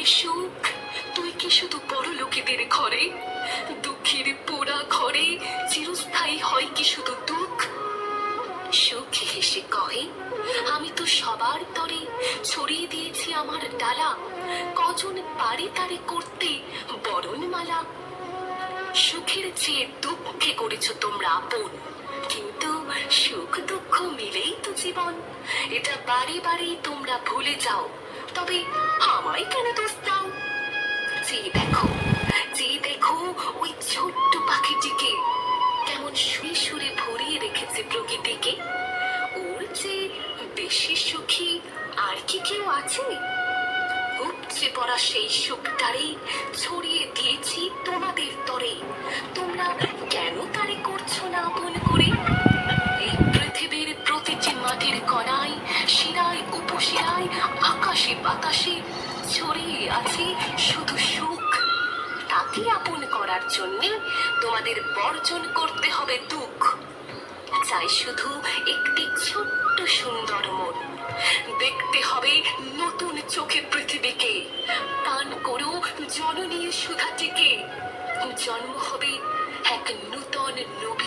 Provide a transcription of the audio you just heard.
ওই সুখ তুই কি শুধু বড় লোকেদের ঘরে? দুঃখের পোড়া ঘরে চিরস্থায়ী হয় কি শুধু দুঃখ? সুখ হেসে কহে, আমি তো সবার তরে ছড়িয়ে দিয়েছি আমার ডালা, কজন পারে তারে করতে বরণমালা। সুখের চেয়ে দুঃখে করেছো তোমরা আপন, কিন্তু সুখ দুঃখ মিলেই তো জীবন। এটা বারে বারে তোমরা ভুলে যাও, তবে আমায় কেন দোষ দাও? চেয়ে দেখো ওই ছোট্ট পাখিটিকে, কেমন শুয়ে সুরে ভরিয়ে রেখেছে প্রকৃতিকে। ওর চেয়ে বেশি সুখী আর কি কেউ আছে? উপচে পড়া সেই সুখটারে ছড়িয়ে দিয়েছি তোমাদের তরে, তোমরা কেন তারে করছো না আপন করে? এই পৃথিবীর প্রতিটি মাটির কণায়, শিরায় উপশিরায়, আকাশে বাতাসে ছড়িয়ে আছে শুধু সুখ। তাকে আপন করার জন্য তোমাদের বর্জন করতে হবে দুঃখ। চাই শুধু একটি ছোট্ট সুন্দর মন, দেখতে হবে নতুন চোখে পৃথিবীকে, পান করো জননীর সুধাটিকে। জন্ম হবে এক নূতন নবীন